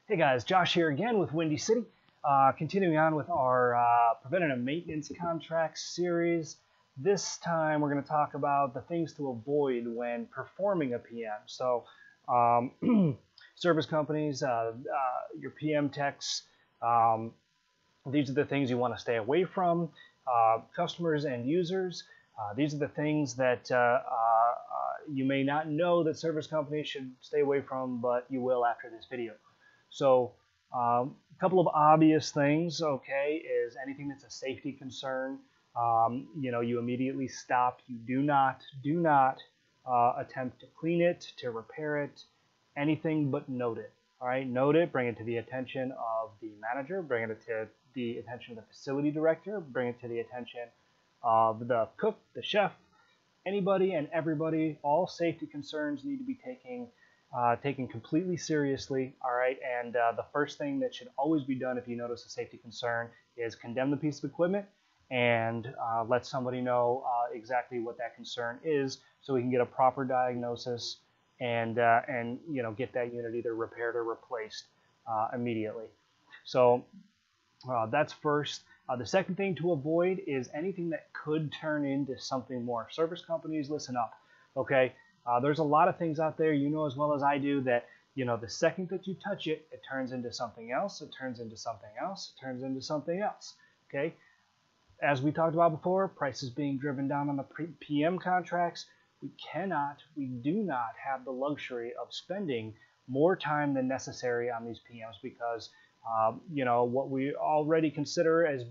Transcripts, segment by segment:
Hey guys, Josh here again with Windy City. Continuing on with our preventative maintenance contract series. This time we're going to talk about the things to avoid when performing a PM. So service companies, your PM techs, these are the things you want to stay away from. Customers and users, these are the things that you may not know that service companies should stay away from, but you will after this video. So a couple of obvious things, okay, is anything that's a safety concern, you immediately stop. You do not attempt to clean it, to repair it, anything but note it. All right, note it, bring it to the attention of the manager, bring it to the attention of the facility director, bring it to the attention of the cook, the chef, anybody and everybody. All safety concerns need to be taken completely seriously. All right, and the first thing that should always be done if you notice a safety concern is condemn the piece of equipment and let somebody know exactly what that concern is, so we can get a proper diagnosis and get that unit either repaired or replaced immediately. So that's first. The second thing to avoid is anything that could turn into something more. Service companies, listen up, okay? There's a lot of things out there, you know as well as I do, that the second that you touch it, it turns into something else, it turns into something else, it turns into something else, okay? As we talked about before, prices being driven down on the PM contracts, we do not have the luxury of spending more time than necessary on these PMs, because what we already consider as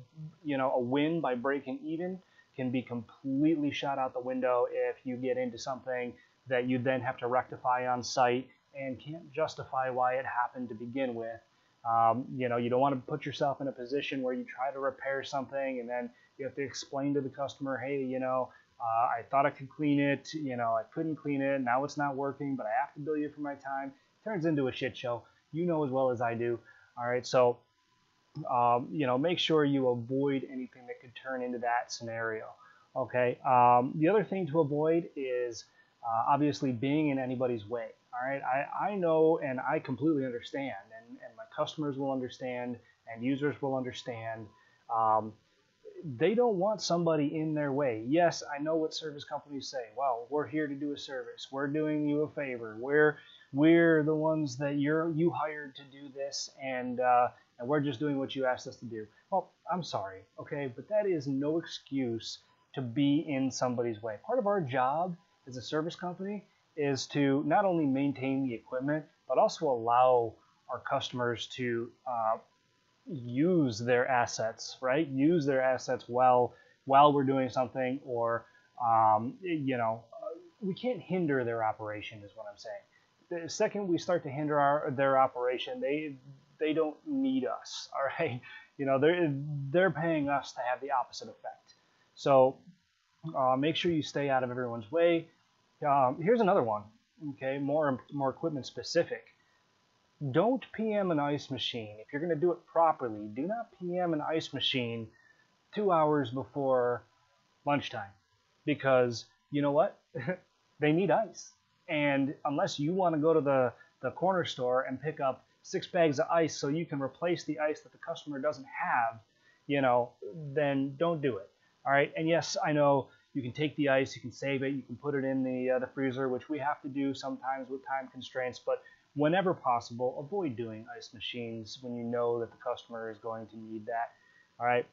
a win by breaking even can be completely shot out the window if you get into something that you then have to rectify on site and can't justify why it happened to begin with. You don't want to put yourself in a position where you try to repair something and then you have to explain to the customer, hey, I thought I could clean it, I couldn't clean it, now it's not working, but I have to bill you for my time. It turns into a shit show. You know as well as I do. All right, so make sure you avoid anything that could turn into that scenario. Okay, the other thing to avoid is obviously being in anybody's way. All right, I know and I completely understand, and my customers will understand, and users will understand. They don't want somebody in their way. Yes, I know what service companies say. Well, we're here to do a service. We're doing you a favor. We're the ones that you hired to do this, and we're just doing what you asked us to do. Well, I'm sorry, okay, but that is no excuse to be in somebody's way. Part of our job as a service company is to not only maintain the equipment, but also allow our customers to use their assets, right? Use their assets while we're doing something, or we can't hinder their operation, is what I'm saying. The second we start to hinder their operation, they don't need us. All right, they're paying us to have the opposite effect. So make sure you stay out of everyone's way. Here's another one. Okay, more equipment specific. Don't PM an ice machine. If you're going to do it properly, do not PM an ice machine 2 hours before lunchtime, because you know what? They need ice. And unless you want to go to the corner store and pick up 6 bags of ice so you can replace the ice that the customer doesn't have, then don't do it. All right. And yes, I know you can take the ice, you can save it, you can put it in the freezer, which we have to do sometimes with time constraints, but whenever possible, avoid doing ice machines when you know that the customer is going to need that. All right.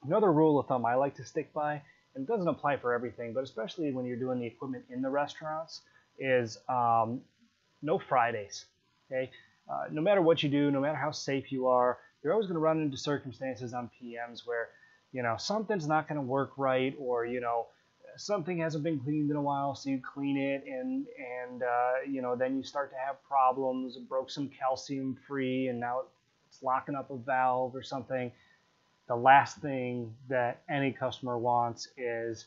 Another rule of thumb I like to stick by, and it doesn't apply for everything, but especially when you're doing the equipment in the restaurants, is no Fridays. Okay. No matter what you do, no matter how safe you are, you're always going to run into circumstances on PMs where something's not going to work right, or something hasn't been cleaned in a while, so you clean it, and then you start to have problems. It broke some calcium free, and now it's locking up a valve or something. The last thing that any customer wants is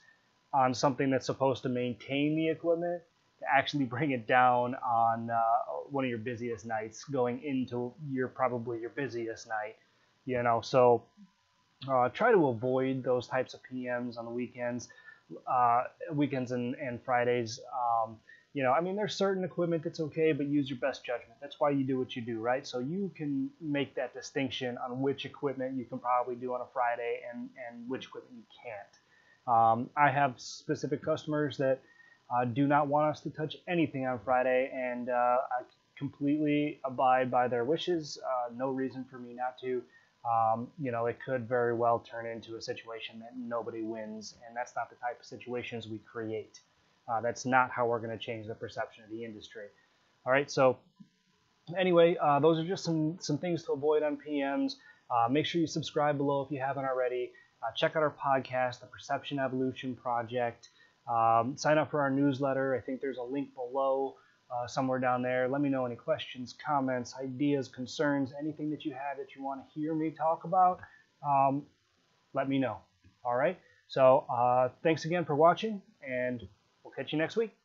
on something that's supposed to maintain the equipment to actually bring it down on one of your busiest nights, going into probably your busiest night. So try to avoid those types of PMs on the weekends. And Fridays. I mean, there's certain equipment that's okay, but use your best judgment. That's why you do what you do, right? So you can make that distinction on which equipment you can probably do on a Friday and which equipment you can't. I have specific customers that do not want us to touch anything on Friday, and I completely abide by their wishes. No reason for me not to. It could very well turn into a situation that nobody wins, and that's not the type of situations we create. That's not how we're going to change the perception of the industry. All right, so anyway, those are just some things to avoid on PMs. Make sure you subscribe below if you haven't already. Check out our podcast, the Perception Evolution Project. Sign up for our newsletter. I think there's a link below somewhere down there. Let me know any questions, comments, ideas, concerns, anything that you have that you want to hear me talk about. Let me know. All right, so thanks again for watching, and we'll catch you next week.